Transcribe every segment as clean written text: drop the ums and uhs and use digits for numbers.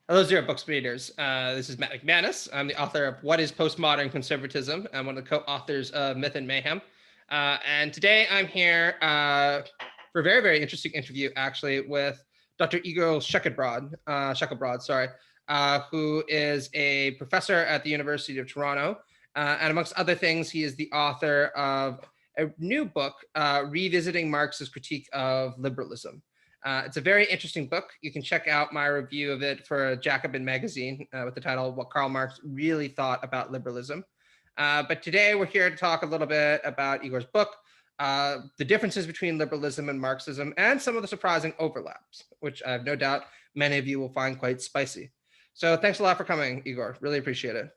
Hello, Zero Books readers. This is Matt McManus. I'm the author of What is Postmodern Conservatism? I'm one of the co-authors of Myth and Mayhem. And today I'm here for a very, very interesting interview, actually, with Dr. Igor Shoikhedbrod, who is a professor at the University of Toronto. And amongst other things, he is the author of a new book, Revisiting Marx's Critique of Liberalism. It's a very interesting book. You can check out my review of it for Jacobin magazine with the title What Karl Marx Really Thought About Liberalism. But today we're here to talk a little bit about Igor's book, the differences between liberalism and Marxism, and some of the surprising overlaps, which I have no doubt many of you will find quite spicy. So thanks a lot for coming, Igor. Really appreciate it.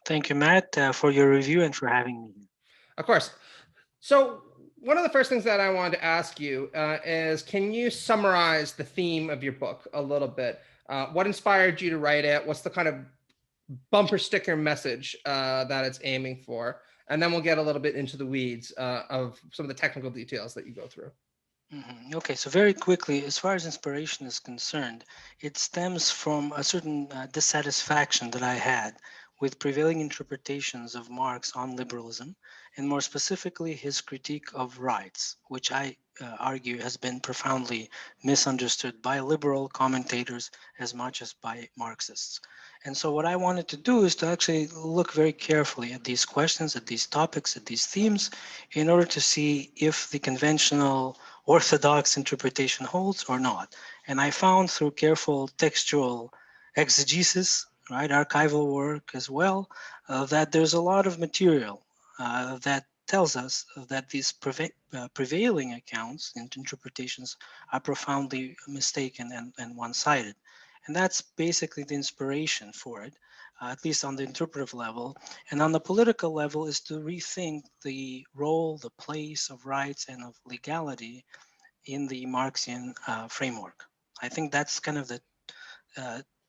Thank you, Matt, for your review and for having me. Of course. So one of the first things that I wanted to ask you is, can you summarize the theme of your book a little bit? What inspired you to write it? What's the kind of bumper sticker message that it's aiming for? And then we'll get a little bit into the weeds of some of the technical details that you go through. Okay, so very quickly, as far as inspiration is concerned, it stems from a certain dissatisfaction that I had with prevailing interpretations of Marx on liberalism, and more specifically his critique of rights, which I argue has been profoundly misunderstood by liberal commentators as much as by Marxists. And so what I wanted to do is to actually look very carefully at these questions, at these topics, at these themes, in order to see if the conventional orthodox interpretation holds or not. And I found through careful textual exegesis, right, archival work as well, that there's a lot of material that tells us that these prevailing accounts and interpretations are profoundly mistaken and one-sided. And that's basically the inspiration for it, at least on the interpretive level. And on the political level is to rethink the role, the place of rights and of legality in the Marxian framework. I think that's kind of the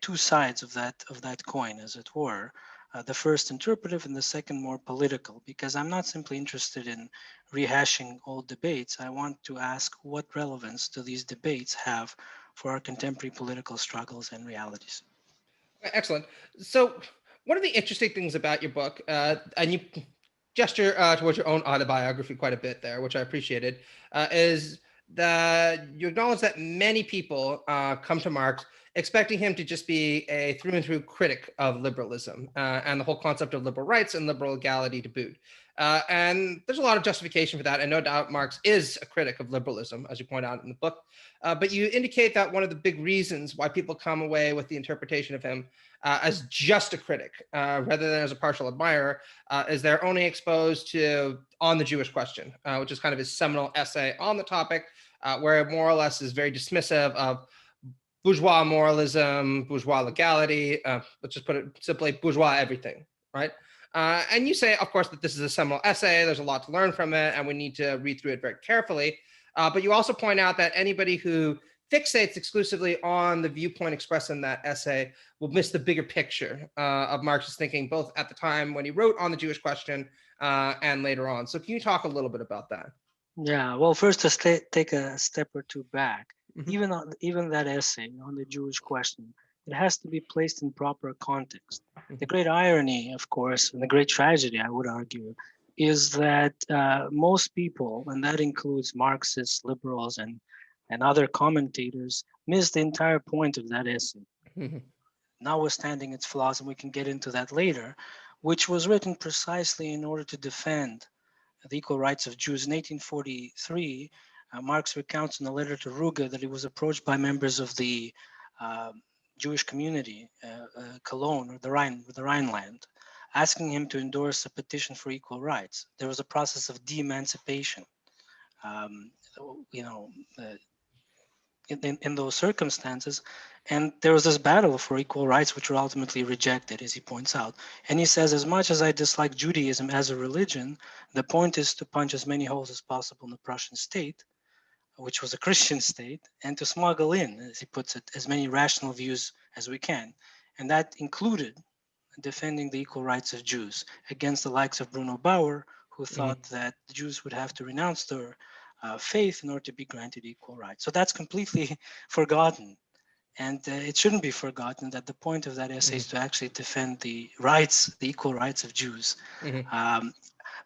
two sides of that coin, as it were. The first interpretive and the second more political, because I'm not simply interested in rehashing old debates. I want to ask what relevance do these debates have for our contemporary political struggles and realities. Excellent. So one of the interesting things about your book, and you gesture towards your own autobiography quite a bit there, which I appreciated, is that you acknowledge that many people come to Marx expecting him to just be a through and through critic of liberalism and the whole concept of liberal rights and liberal legality to boot. And there's a lot of justification for that. And no doubt Marx is a critic of liberalism, as you point out in the book. But you indicate that one of the big reasons why people come away with the interpretation of him as just a critic rather than as a partial admirer is they're only exposed to On the Jewish Question, which is kind of his seminal essay on the topic, where it more or less is very dismissive of bourgeois moralism, bourgeois legality, let's just put it simply, bourgeois everything, right? And you say, of course, that this is a seminal essay. There's a lot to learn from it, and we need to read through it very carefully. But you also point out that anybody who fixates exclusively on the viewpoint expressed in that essay will miss the bigger picture of Marx's thinking, both at the time when he wrote On the Jewish Question and later on. So can you talk a little bit about that? Yeah, well, first to take a step or two back, Mm-hmm. even that essay on the Jewish question, it has to be placed in proper context. The great irony, of course, and the great tragedy, I would argue, is that most people, and that includes Marxists, liberals, and other commentators, miss the entire point of that essay, Mm-hmm. notwithstanding its flaws, and we can get into that later, which was written precisely in order to defend the equal rights of Jews. In 1843, Marx recounts in a letter to Ruge that he was approached by members of the uh, Jewish community, Cologne or the Rhineland, asking him to endorse a petition for equal rights. There was a process of de-emancipation. Um, you know, uh, in those circumstances. And there was this battle for equal rights, which were ultimately rejected, as he points out. And he says, as much as I dislike Judaism as a religion, the point is to punch as many holes as possible in the Prussian state, which was a Christian state, and to smuggle in, as he puts it, as many rational views as we can. And that included defending the equal rights of Jews against the likes of Bruno Bauer, who Mm-hmm. thought that the Jews would have to renounce their faith in order to be granted equal rights. So that's completely forgotten And it shouldn't be forgotten that the point of that essay Hmm. is to actually defend the rights, the equal rights of Jews. Hmm. Um,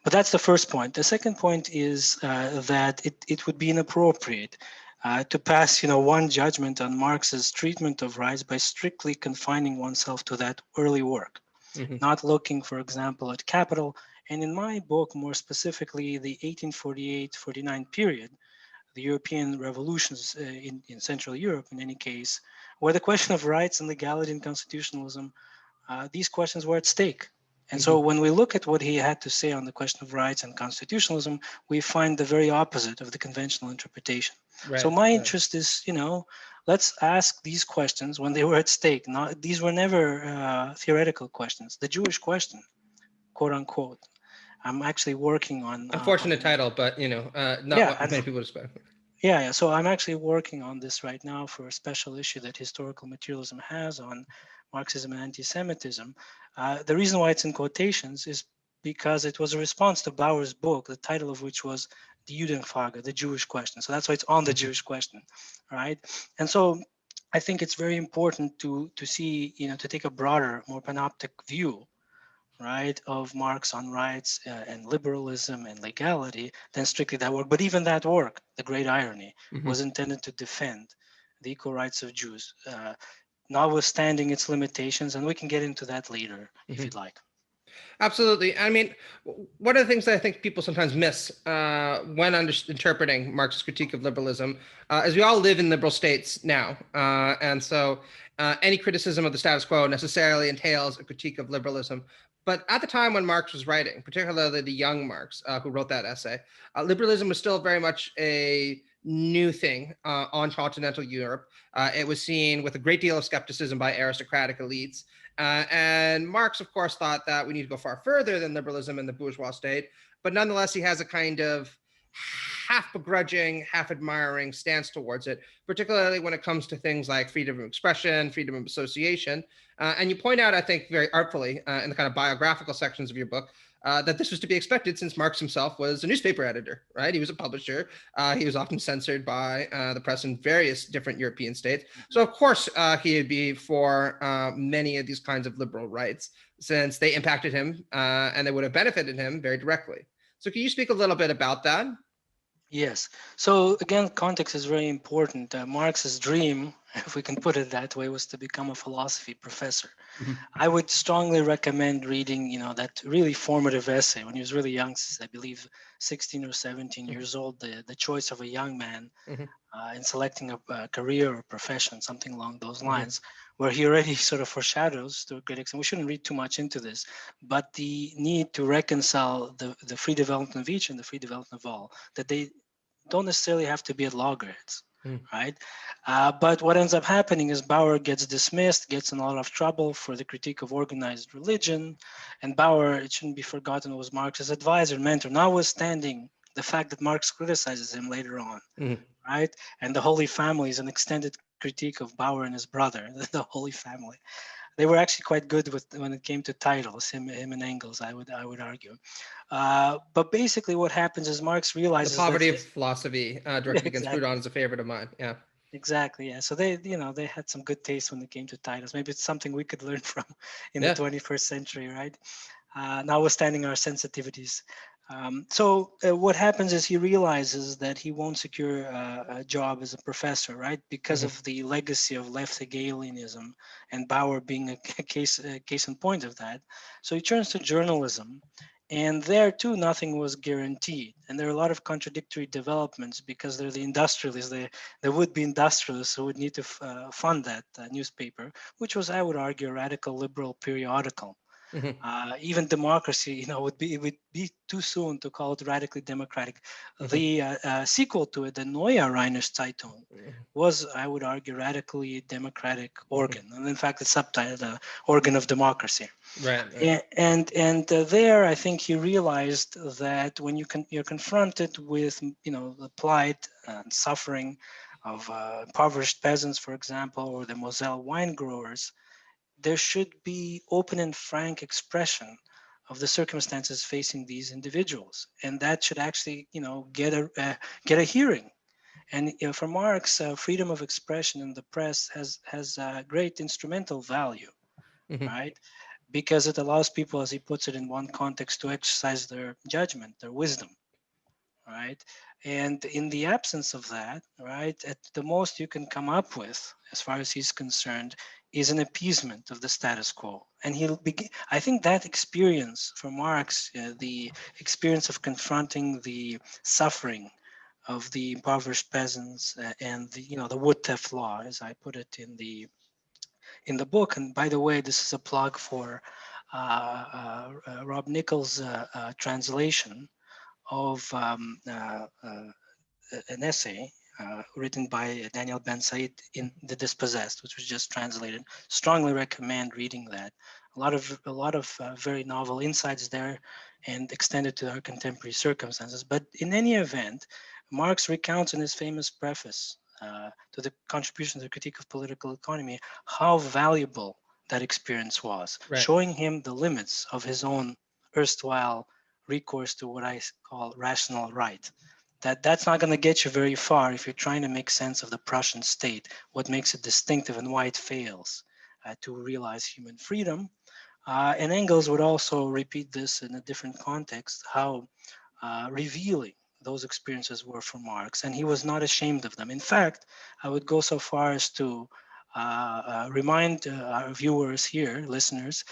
but that's the first point. The second point is that it would be inappropriate to pass, one judgment on Marx's treatment of rights by strictly confining oneself to that early work, Hmm. not looking, for example, at capital. And in my book, more specifically, the 1848-49 period, the European revolutions in Central Europe, in any case, where the question of rights and legality and constitutionalism, these questions were at stake. And Hmm. so when we look at what he had to say on the question of rights and constitutionalism, we find the very opposite of the conventional interpretation. So Right. my Right. interest is, let's ask these questions when they were at stake. Not, these were never theoretical questions. The Jewish question, quote unquote. I'm actually working Unfortunate on title, but not yeah, what many people expect. yeah. So I'm actually working on this right now for a special issue that historical materialism has on Marxism and anti-Semitism. The reason why it's in quotations is because it was a response to Bauer's book, the title of which was the Judenfrage, the Jewish question. So that's why it's on the Hmm. Jewish question, right? And so I think it's very important to see, to take a broader, more panoptic view, right, of Marx on rights and liberalism and legality than strictly that work. But even that work, the great irony, Hmm. was intended to defend the equal rights of Jews, notwithstanding its limitations. And we can get into that later if Hmm. you'd like. Absolutely. I mean, one of the things that I think people sometimes miss when interpreting Marx's critique of liberalism is we all live in liberal states now. And so any criticism of the status quo necessarily entails a critique of liberalism. But at the time when Marx was writing, particularly the young Marx who wrote that essay, liberalism was still very much a new thing on continental Europe. It was seen with a great deal of skepticism by aristocratic elites. And Marx, of course, thought that we need to go far further than liberalism and the bourgeois state. But nonetheless, he has a kind of half begrudging, half admiring stance towards it, particularly when it comes to things like freedom of expression, freedom of association. And you point out, I think, very artfully in the kind of biographical sections of your book, that this was to be expected since Marx himself was a newspaper editor, right? He was a publisher. He was often censored by the press in various different European states. So, of course, he would be for many of these kinds of liberal rights since they impacted him and they would have benefited him very directly. So, can you speak a little bit about that? Yes. So again, context is very important. Marx's dream, if we can put it that way, was to become a philosophy professor. Mhm. I would strongly recommend reading, that really formative essay when he was really young, I believe 16 or 17 Mhm. years old, the choice of a young man Mhm. in selecting a career or profession, something along those Mhm. lines, where he already sort of foreshadows to critics, and we shouldn't read too much into this, but the need to reconcile the free development of each and the free development of all, that they don't necessarily have to be at loggerheads, Mhm. right? But what ends up happening is Bauer gets dismissed, gets in a lot of trouble for the critique of organized religion. And Bauer, it shouldn't be forgotten, was Marx's advisor, mentor, notwithstanding the fact that Marx criticizes him later on, Mhm. right? And the Holy Family is an extended critique of Bauer and his brother, the Holy Family. They were actually quite good with when it came to titles, him and Engels, I would argue. But basically, what happens is Marx The realizes that poverty of philosophy, directed against Proudhon, exactly, is a favorite of mine. Yeah. exactly, yeah. So they had some good taste when it came to titles. Maybe it's something we could learn from in the Yeah. 21st century, right? Notwithstanding our sensitivities. So what happens is he realizes that he won't secure a job as a professor, right, because Mhm. of the legacy of left Hegelianism, and Bauer being a case in point of that. So he turns to journalism, and there too nothing was guaranteed, and there are a lot of contradictory developments because they're the industrialists, the would-be industrialists who would need to fund that newspaper, which was, I would argue, a radical liberal periodical. Mhm. Even democracy, it would be too soon to call it radically democratic. Mhm. The sequel to it, the Neue Rheinische Zeitung, Mhm. was, I would argue, radically democratic Mhm. organ, and in fact, it's subtitled the organ of democracy. Right. Right. And there, I think he realized that when you're confronted with, the plight and suffering of impoverished peasants, for example, or the Moselle wine growers, there should be open and frank expression of the circumstances facing these individuals, and that should actually get a hearing. And for Marx, freedom of expression in the press has great instrumental value, Hmm. right? Because it allows people, as he puts it in one context, to exercise their judgment, their wisdom, right? And in the absence of that, right, at the most you can come up with, as far as he's concerned, is an appeasement of the status quo. And he'll begin. I think that experience for Marx, the experience of confronting the suffering of the impoverished peasants and the, the wood theft law, as I put it in the book. And by the way, this is a plug for Rob Nichols' translation of an essay written by Daniel Ben Said in The Dispossessed, which was just translated. Strongly recommend reading that. A lot of very novel insights there, and extended to our contemporary circumstances. But in any event, Marx recounts in his famous preface to the contribution to the critique of political economy how valuable that experience was, Right. showing him the limits of his own erstwhile recourse to what I call rational right. That's not going to get you very far if you're trying to make sense of the Prussian state, what makes it distinctive and why it fails to realize human freedom. And Engels would also repeat this in a different context, how revealing those experiences were for Marx, and he was not ashamed of them. In fact, I would go so far as to remind our viewers here, listeners,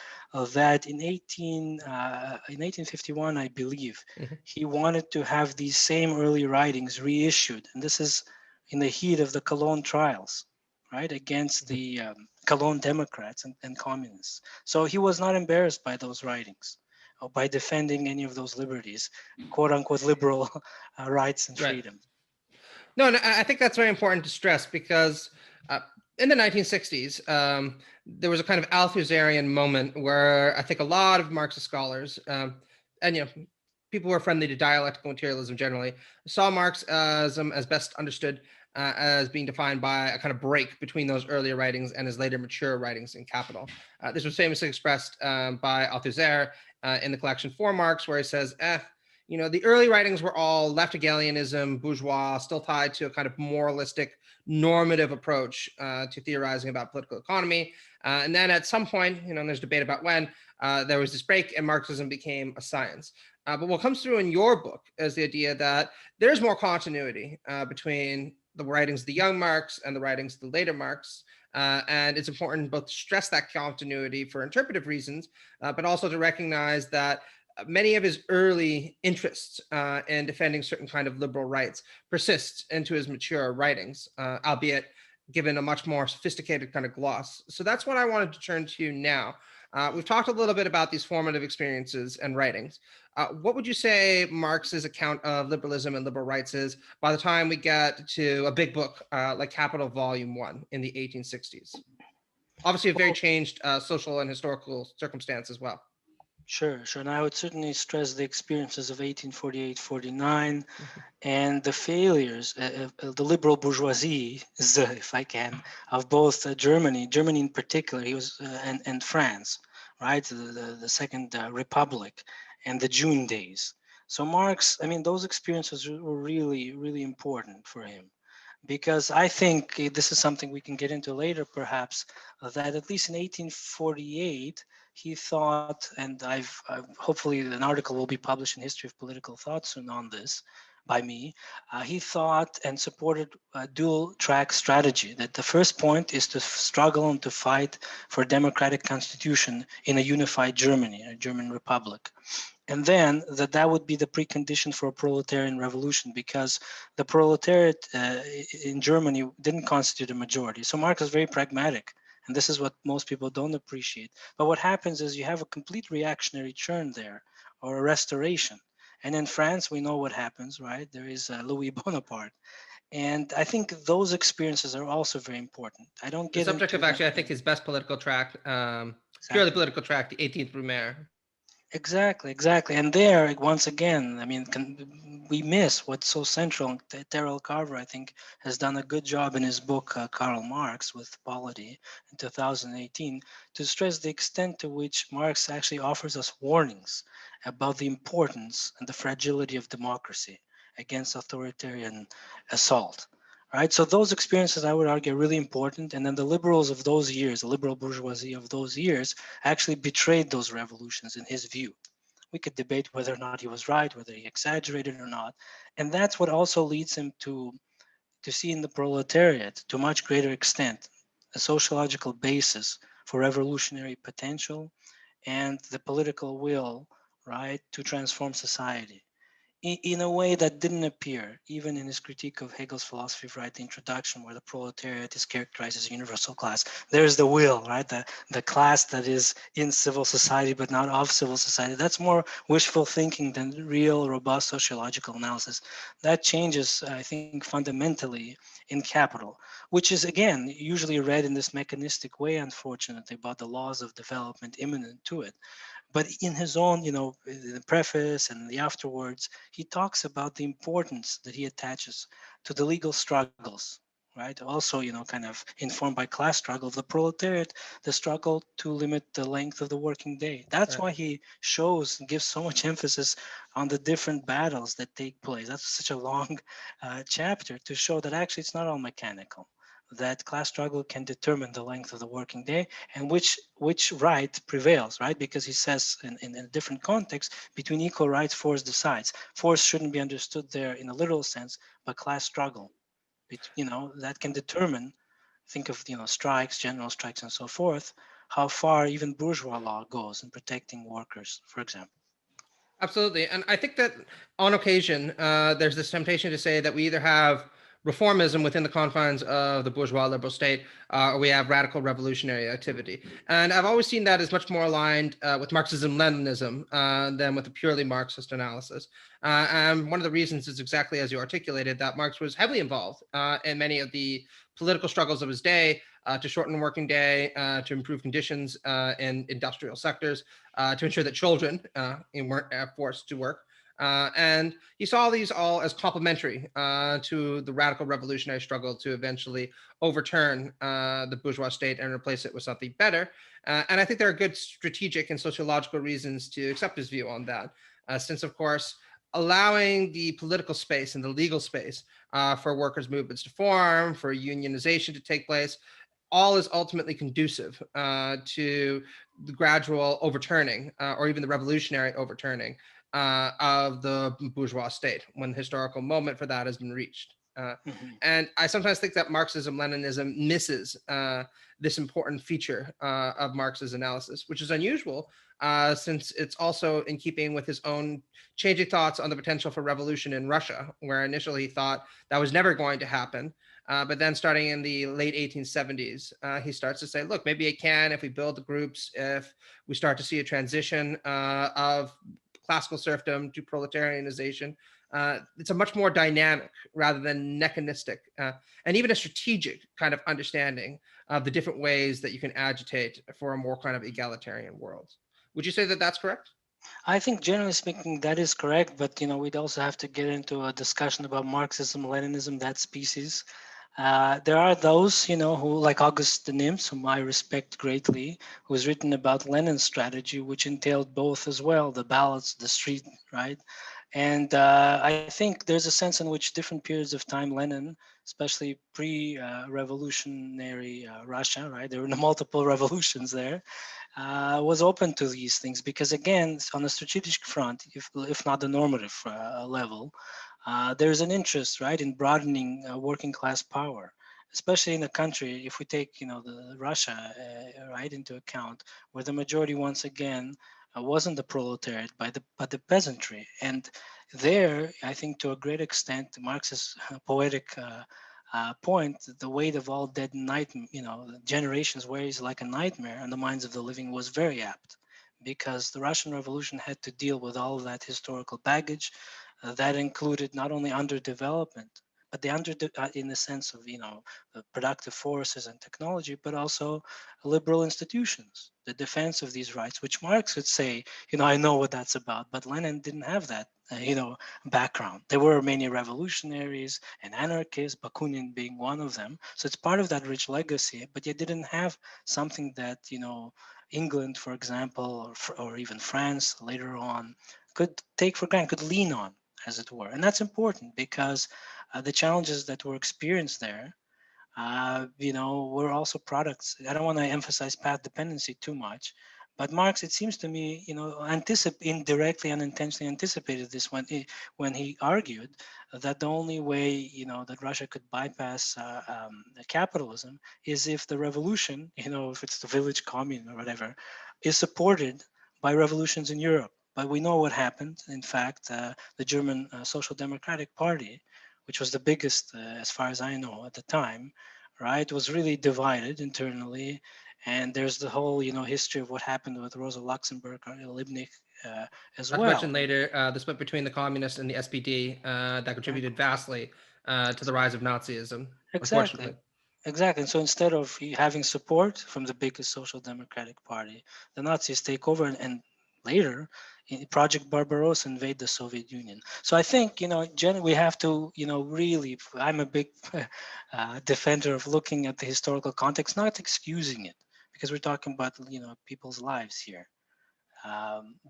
that in 1851, I believe, Hmm. he wanted to have these same early writings reissued, and this is in the heat of the Cologne trials, right, against the Cologne Democrats and communists. So he was not embarrassed by those writings or by defending any of those liberties, quote unquote liberal rights and Right. freedoms. No, no, I think that's very important to stress because uh, in the 1960s, there was a kind of Althousarian moment where I think a lot of Marxist scholars, and people who are friendly to dialectical materialism generally, saw Marxism as best understood as being defined by a kind of break between those earlier writings and his later mature writings in Capital. This was famously expressed by Althusser in the collection For Marx, where he says, the early writings were all left egalitarianism, bourgeois, still tied to a kind of moralistic, normative approach to theorizing about political economy. And then at some point, and there's debate about when, there was this break and Marxism became a science. But what comes through in your book is the idea that there's more continuity between the writings of the young Marx and the writings of the later Marx. And it's important both to stress that continuity for interpretive reasons, but also to recognize that many of his early interests in defending certain kind of liberal rights persist into his mature writings, albeit given a much more sophisticated kind of gloss. So that's what I wanted to turn to now. We've talked a little bit about these formative experiences and writings. What would you say Marx's account of liberalism and liberal rights is by the time we get to a big book like Capital Volume 1 in the 1860s? Obviously, a very Well, changed social and historical circumstance as well. sure, sure. And I would certainly stress the experiences of 1848, 49, Mhm. and the failures, the liberal bourgeoisie, if I can, of both Germany in particular, he was, and France, right, the Second Republic, and the June days. So Marx, I mean, those experiences were really, really important for him, because I think this is something we can get into later, perhaps, that at least in 1848, he thought, and hopefully an article will be published in History of Political Thought soon on this by me. He thought and supported a dual track strategy, that the first point is to struggle and to fight for a democratic constitution in a unified Germany, a German republic, and then that would be the precondition for a proletarian revolution, because the proletariat in Germany didn't constitute a majority. So Marx is very pragmatic, and this is what most people don't appreciate. But what happens is you have a complete reactionary churn there, or a restoration. And in France, we know what happens, right? There is Louis Bonaparte. And I think those experiences are also very important. I don't The get subject into of them. actually, I Yeah, think his best political track, purely exactly. political track, the 18th Brumaire. Exactly, exactly. And there, once again, I mean, we miss what's so central. Terrell Carver, I think, has done a good job in his book, Karl Marx, with Polity in 2018, to stress the extent to which Marx actually offers us warnings about the importance and the fragility of democracy against authoritarian assault. right? So those experiences, I would argue, are really important. And then the liberals of those years, the liberal bourgeoisie of those years, actually betrayed those revolutions in his view. We could debate whether or not he was right, whether he exaggerated or not. And that's what also leads him to see in the proletariat, to much greater extent, a sociological basis for revolutionary potential and the political will, right, to transform society in a way that didn't appear even in his critique of Hegel's philosophy of right, the introduction, where the proletariat is characterized as a universal class. There's the will, right? The class that is in civil society but not of civil society. That's more wishful thinking than real, robust sociological analysis. That changes, I think, fundamentally in Capital, which is, again, usually read in this mechanistic way, unfortunately, about the laws of development imminent to it. But in his own, in the preface and the afterwards, he talks about the importance that he attaches to the legal struggles, right? Also, kind of informed by class struggle of the proletariat, the struggle to limit the length of the working day. That's Right. why he shows and gives so much emphasis on the different battles that take place. That's such a long chapter to show that actually it's not all mechanical, that class struggle can determine the length of the working day and which right prevails, right? Because he says in a different context, between equal rights, force decides. Force shouldn't be understood there in a literal sense, but class struggle, that can determine, think of, strikes, general strikes, and so forth, how far even bourgeois law goes in protecting workers, for example. Absolutely. And I think that on occasion, there's this temptation to say that we either have reformism within the confines of the bourgeois liberal state, or we have radical revolutionary activity. And I've always seen that as much more aligned with Marxism Leninism than with a purely Marxist analysis. And one of the reasons is exactly as you articulated, that Marx was heavily involved in many of the political struggles of his day to shorten the working day, to improve conditions in industrial sectors, to ensure that children weren't forced to work. And he saw these all as complementary to the radical revolutionary struggle to eventually overturn the bourgeois state and replace it with something better. And I think there are good strategic and sociological reasons to accept his view on that, since, of course, allowing the political space and the legal space for workers' movements to form, for unionization to take place, all is ultimately conducive to the gradual overturning or even the revolutionary overturning of the bourgeois state when the historical moment for that has been reached. Mhm. And I sometimes think that Marxism Leninism misses this important feature of Marx's analysis, which is unusual since it's also in keeping with his own changing thoughts on the potential for revolution in Russia, where initially he thought that was never going to happen. But then starting in the late 1870s, he starts to say, look, maybe it can if we build the groups, if we start to see a transition of classical serfdom to proletarianization. It's a much more dynamic rather than mechanistic and even a strategic kind of understanding of the different ways that you can agitate for a more kind of egalitarian world. Would you say that that's correct? I think generally speaking that is correct, but we'd also have to get into a discussion about Marxism, Leninism, that species. There are those, who, like August Nims, whom I respect greatly, who's written about Lenin's strategy, which entailed both as well, the balance, the street, right? And I think there's a sense in which different periods of time, Lenin, especially pre-revolutionary Russia, right? There were multiple revolutions there, was open to these things because, again, on the strategic front, if not the normative level, there's an interest, right, in broadening working class power, especially in a country, if we take, the Russia, right, into account, where the majority, once again, wasn't the proletariat, but the peasantry. And there, I think, to a great extent, Marx's poetic point, the weight of all dead night, generations weighs like a nightmare on the minds of the living, was very apt, because the Russian Revolution had to deal with all of that historical baggage that included not only underdevelopment, but in the sense of, the productive forces and technology, but also liberal institutions, the defense of these rights, which Marx would say, I know what that's about, but Lenin didn't have that, background. There were many revolutionaries and anarchists, Bakunin being one of them. So it's part of that rich legacy, but you didn't have something that, England, for example, or even France later on could take for granted, could lean on, as it were. And that's important because the challenges that were experienced there, we're also products. I don't want to emphasize path dependency too much, but Marx, it seems to me, indirectly and intentionally anticipated this when he argued that the only way, that Russia could bypass capitalism is if the revolution, if it's the village commune or whatever, is supported by revolutions in Europe. But we know what happened. In fact, the German Social Democratic Party, which was the biggest, as far as I know, at the time, right, was really divided internally. And there's the whole, history of what happened with Rosa Luxemburg or Liebknecht as Not to mention well. later the split between the communists and the SPD that contributed vastly to the rise of Nazism, Exactly. unfortunately. Exactly. And so instead of having support from the biggest social democratic party, the Nazis take over, and later Project Barbarossa invade the Soviet Union. So I think, we have to, really, I'm a big defender of looking at the historical context, not excusing it, because we're talking about, people's lives here.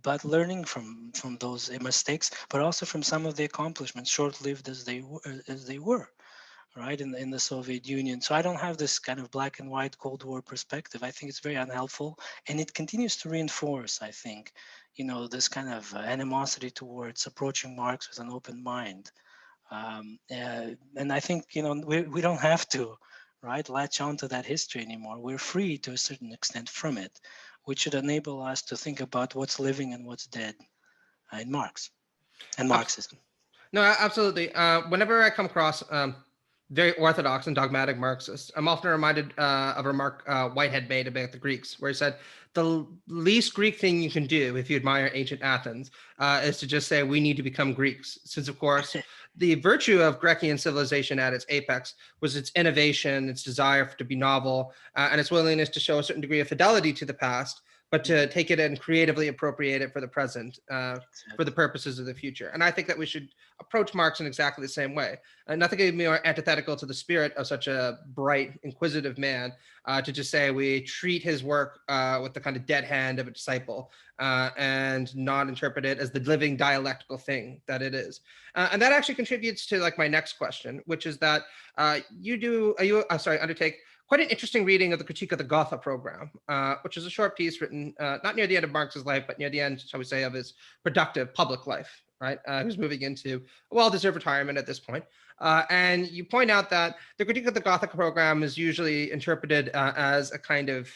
But learning from those mistakes, but also from some of the accomplishments, short-lived as they were, right, in the Soviet Union. So I don't have this kind of black and white Cold War perspective. I think it's very unhelpful, and it continues to reinforce, I think, this kind of animosity towards approaching Marx with an open mind. And I think, we don't have to, right, latch onto that history anymore. We're free to a certain extent from it, which should enable us to think about what's living and what's dead in Marx and Marxism. No, absolutely. Whenever I come across very orthodox and dogmatic Marxists, I'm often reminded of a remark Whitehead made about the Greeks, where he said, the least Greek thing you can do if you admire ancient Athens is to just say, we need to become Greeks. Since, of course, the virtue of Grecian civilization at its apex was its innovation, its desire to be novel, and its willingness to show a certain degree of fidelity to the past, but to take it and creatively appropriate it for the present, for the purposes of the future. And I think that we should approach Marx in exactly the same way. Nothing could be more antithetical to the spirit of such a bright, inquisitive man to just say we treat his work with the kind of dead hand of a disciple and not interpret it as the living dialectical thing that it is. And that actually contributes to like my next question, which is that undertake quite an interesting reading of the Critique of the Gothic Program, which is a short piece written not near the end of Marx's life, but near the end, shall we say, of his productive public life, right? Who's moving into a well-deserved retirement at this point. And you point out that the Critique of the Gothic Program is usually interpreted as a kind of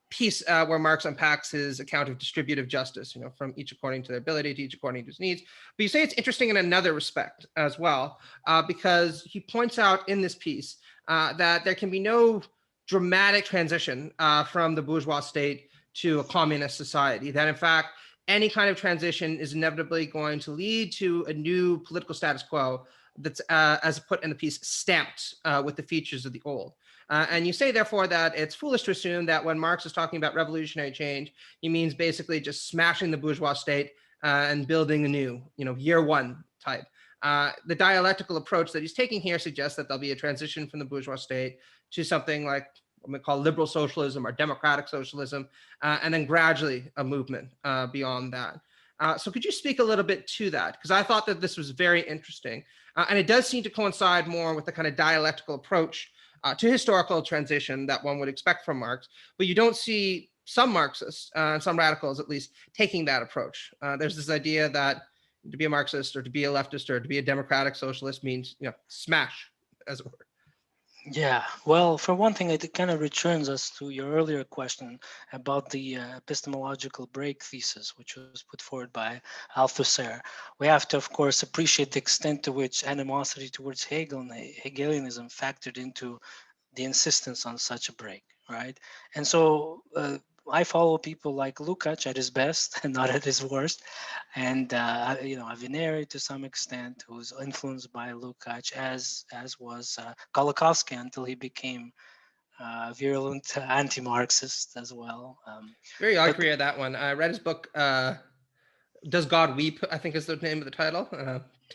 piece where Marx unpacks his account of distributive justice, from each according to their ability to each according to his needs. But you say it's interesting in another respect as well, because he points out in this piece that there can be no dramatic transition from the bourgeois state to a communist society, that in fact, any kind of transition is inevitably going to lead to a new political status quo that's, as put in the piece, stamped with the features of the old. And you say, therefore, that it's foolish to assume that when Marx is talking about revolutionary change, he means basically just smashing the bourgeois state and building a new, year one type. The dialectical approach that he's taking here suggests that there'll be a transition from the bourgeois state to something like what we call liberal socialism or democratic socialism, and then gradually a movement beyond that. So could you speak a little bit to that? Because I thought that this was very interesting. And it does seem to coincide more with the kind of dialectical approach to historical transition that one would expect from Marx. But you don't see some Marxists, some radicals at least, taking that approach. There's this idea that to be a Marxist or to be a leftist or to be a democratic socialist means, smash, as it were. Yeah, well, for one thing, it kind of returns us to your earlier question about the epistemological break thesis, which was put forward by Althusser. We have to, of course, appreciate the extent to which animosity towards Hegel and Hegelianism factored into the insistence on such a break, right? And so I follow people like Lukács at his best and not at his worst, and Avineri to some extent, who's influenced by Lukács, as was Kolakowski until he became virulent anti-Marxist as well. Very odd But career, that one. I read his book, Does God Weep? I think is the name of the title.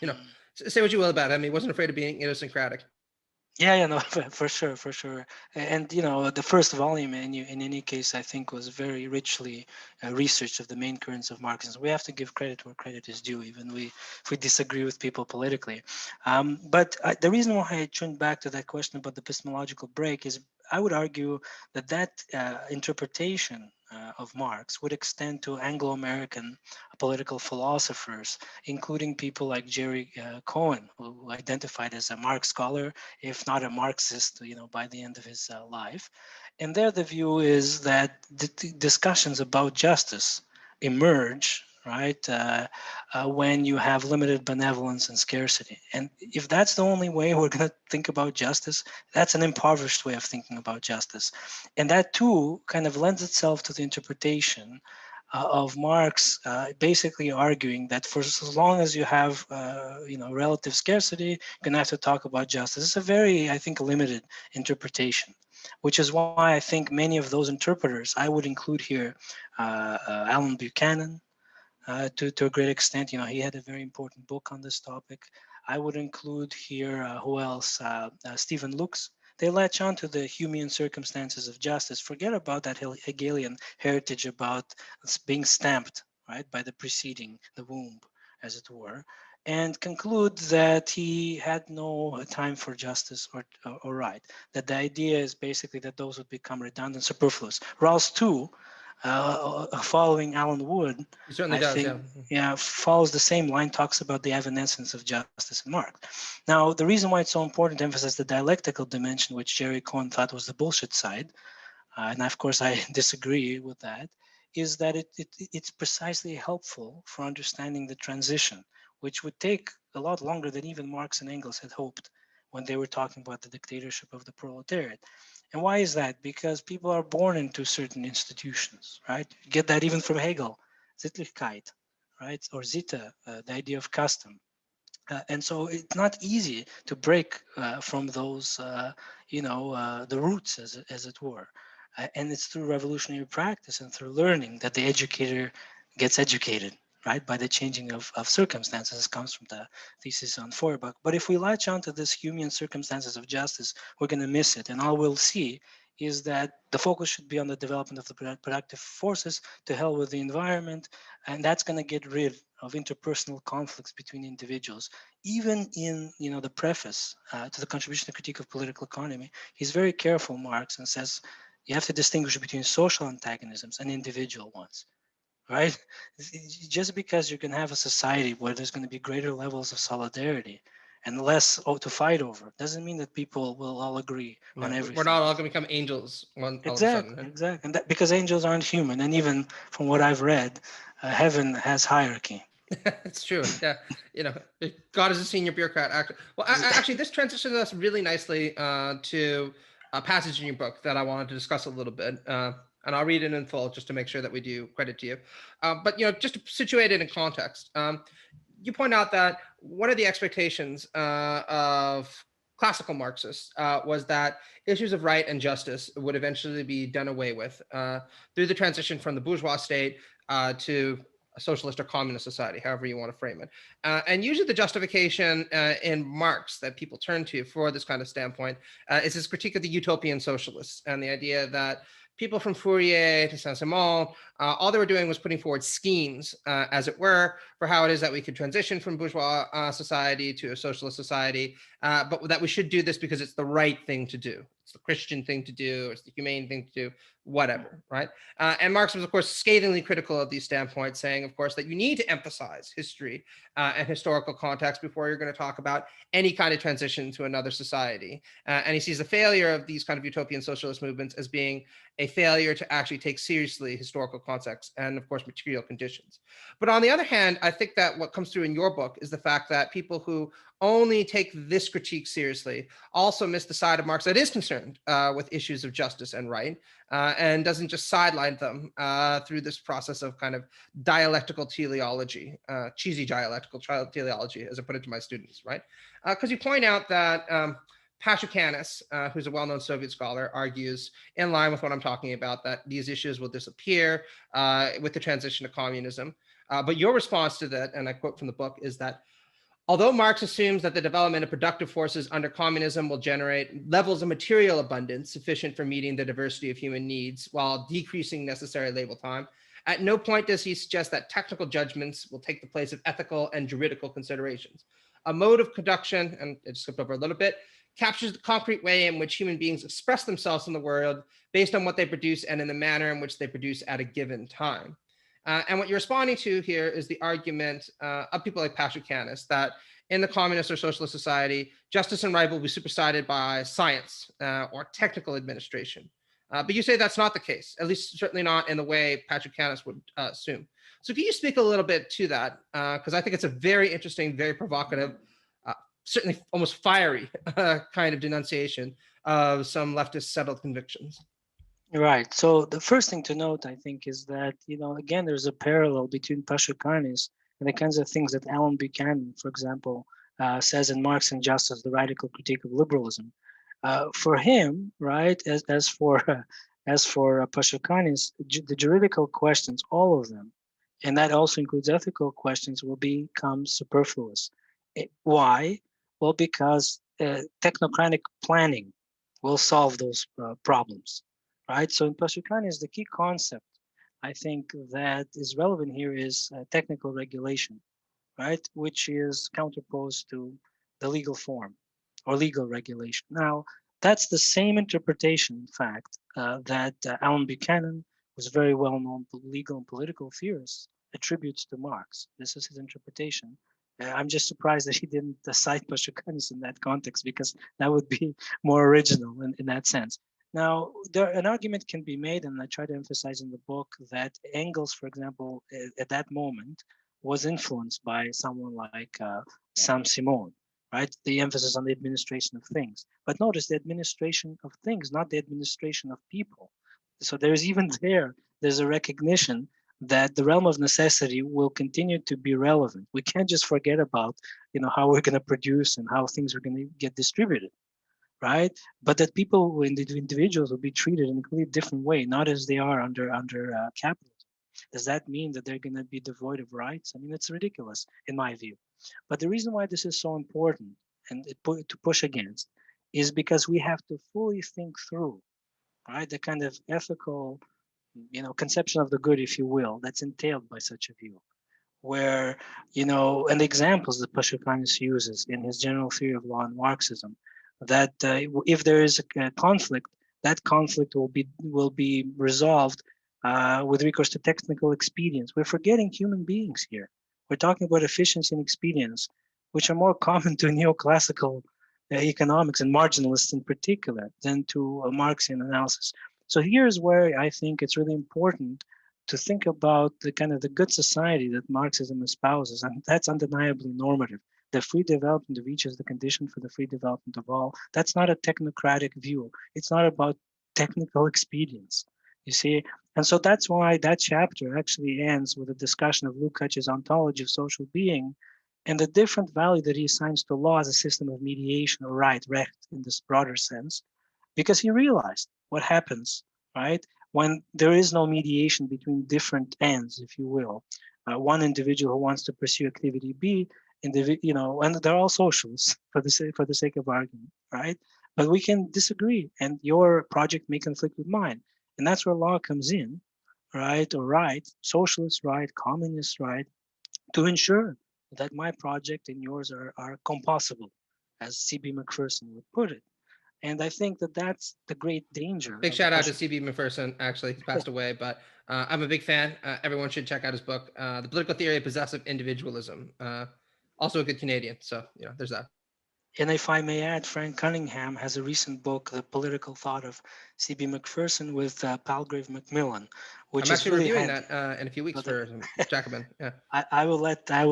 You know, say what you will about him. He wasn't afraid of being idiosyncratic. Yeah, no, for sure, for sure. And the first volume, in any case, I think was very richly researched of the main currents of Marxism. We have to give credit where credit is due, even if we disagree with people politically. But the reason why I turned back to that question about the epistemological break is I would argue that interpretation of Marx would extend to Anglo-American political philosophers, including people like Jerry Cohen, who identified as a Marx scholar, if not a Marxist, by the end of his life. And there, the view is that the discussions about justice emerge, right, when you have limited benevolence and scarcity. And if that's the only way we're going to think about justice, that's an impoverished way of thinking about justice. And that too kind of lends itself to the interpretation of Marx, basically arguing that for as long as you have, relative scarcity, you're going to have to talk about justice. It's a very, I think, limited interpretation, which is why I think many of those interpreters, I would include here Alan Buchanan, to a great extent. He had a very important book on this topic. I would include here, who else? Stephen Lukes. They latch on to the human circumstances of justice. Forget about that Hegelian heritage about being stamped, right, by the preceding, the womb, as it were, and conclude that he had no time for justice or right. That the idea is basically that those would become redundant, superfluous. Rawls, too, following Alan Wood, He certainly I does, yeah. think, yeah, follows the same line, talks about the evanescence of justice in Marx. Now, the reason why it's so important to emphasize the dialectical dimension, which Jerry Cohen thought was the bullshit side, and of course I disagree with that, is that it's precisely helpful for understanding the transition, which would take a lot longer than even Marx and Engels had hoped when they were talking about the dictatorship of the proletariat. And why is that? Because people are born into certain institutions, right? You get that even from Hegel, Sittlichkeit, right? Or Sitte, the idea of custom. And so it's not easy to break from those, the roots, as it were. And it's through revolutionary practice and through learning that the educator gets educated, right, by the changing of circumstances. This comes from the thesis on Feuerbach. But if we latch onto this human circumstances of justice, we're going to miss it. And all we'll see is that the focus should be on the development of the productive forces, to hell with the environment, and that's going to get rid of interpersonal conflicts between individuals. Even in the preface to the contribution to critique of political economy, he's very careful, Marx, and says you have to distinguish between social antagonisms and individual ones, right? Just because you can have a society where there's going to be greater levels of solidarity and less to fight over doesn't mean that people will all agree Yeah, on we're everything. not all going to become angels all of a sudden. Exactly, Right? exactly. And that, because angels aren't human, and even from what I've read, heaven has hierarchy. It's true. Yeah, God is a senior bureaucrat. Actually, well, actually, this transitions us really nicely to a passage in your book that I wanted to discuss a little bit, and I'll read it in full just to make sure that we do credit to you. But just to situate it in context, you point out that one of the expectations of classical Marxists was that issues of right and justice would eventually be done away with through the transition from the bourgeois state to a socialist or communist society, however you want to frame it. And usually the justification in Marx that people turn to for this kind of standpoint is his critique of the utopian socialists and the idea that people from Fourier to Saint-Simon, all they were doing was putting forward schemes, as it were, for how it is that we could transition from bourgeois society to a socialist society, but that we should do this because it's the right thing to do. It's the Christian thing to do. It's the humane thing to do, whatever, right? And Marx was, of course, scathingly critical of these standpoints, saying, of course, that you need to emphasize history and historical context before you're going to talk about any kind of transition to another society. And he sees the failure of these kind of utopian socialist movements as being a failure to actually take seriously historical context and, of course, material conditions. But on the other hand, I think that what comes through in your book is the fact that people who only take this critique seriously also miss the side of Marx that is concerned with issues of justice and right, and doesn't just sideline them through this process of kind of dialectical teleology, cheesy dialectical teleology, as I put it to my students, right? Because you point out that Pashukanis, who's a well-known Soviet scholar, argues, in line with what I'm talking about, that these issues will disappear with the transition to communism. But your response to that, and I quote from the book, is that Although Marx assumes that the development of productive forces under communism will generate levels of material abundance sufficient for meeting the diversity of human needs while decreasing necessary labor time, at no point does he suggest that technical judgments will take the place of ethical and juridical considerations. A mode of production, and I just skipped over a little bit, captures the concrete way in which human beings express themselves in the world based on what they produce and in the manner in which they produce at a given time. And what you're responding to here is the argument of people like Patrick Canis that in the communist or socialist society, justice and right will be superseded by science or technical administration. But you say that's not the case, at least certainly not in the way Patrick Canis would assume. So can you speak a little bit to that? Because I think it's a very interesting, very provocative, certainly almost fiery kind of denunciation of some leftist settled convictions. Right. So the first thing to note, I think, is that, again, there's a parallel between Pashukanis and the kinds of things that Alan Buchanan, for example, says in Marx and Justice, the radical critique of liberalism. For him, right, as for Pashukanis, the juridical questions, all of them, and that also includes ethical questions, will become superfluous. Why? Well, because technocratic planning will solve those problems. Right. So in Pashukanis, the key concept, I think, that is relevant here is technical regulation, right, which is counterposed to the legal form or legal regulation. Now, that's the same interpretation, in fact, that Alan Buchanan, who's a very well-known legal and political theorist, attributes to Marx. This is his interpretation. I'm just surprised that he didn't cite Pashukanis in that context, because that would be more original in that sense. Now, an argument can be made, and I try to emphasize in the book, that Engels, for example, at that moment, was influenced by someone like Saint-Simon, right? The emphasis on the administration of things. But notice the administration of things, not the administration of people. So there's even there's a recognition that the realm of necessity will continue to be relevant. We can't just forget about, how we're going to produce and how things are going to get distributed, right? But that people, individuals, will be treated in a completely different way, not as they are under capitalism. Does that mean that they're going to be devoid of rights? I mean, it's ridiculous in my view. But the reason why this is so important and to push against is because we have to fully think through, right, the kind of ethical, conception of the good, if you will, that's entailed by such a view. Where, and the examples that Pashukanis uses in his general theory of law and Marxism, that if there is a conflict, that conflict will be resolved with recourse to technical expedience. We're forgetting human beings here. We're talking about efficiency and expedience, which are more common to neoclassical economics and marginalists in particular than to a Marxian analysis. So here's where I think it's really important to think about the kind of the good society that Marxism espouses, and that's undeniably normative. The free development of each is the condition for the free development of all. That's not a technocratic view. It's not about technical expedience, you see? And so that's why that chapter actually ends with a discussion of Lukács's ontology of social being and the different value that he assigns to law as a system of mediation or right, recht in this broader sense, because he realized what happens, right, when there is no mediation between different ends, if you will. One individual who wants to pursue activity B, and they're all socialists for the sake of argument, right? But we can disagree, and your project may conflict with mine, and that's where law comes in, right? Or right, socialist right, communist right, to ensure that my project and yours are compossible, as C.B. McPherson would put it. And I think that that's the great danger. Big shout out to C.B. McPherson. Actually, he's passed away, but I'm a big fan. Everyone should check out his book, The Political Theory of Possessive Individualism. Also a good Canadian. So, there's that. And if I may add, Frank Cunningham has a recent book, The Political Thought of C.B. McPherson, with Palgrave Macmillan, which I'm is actually really reviewing handy. that in a few weeks for Jacobin. Yeah. I will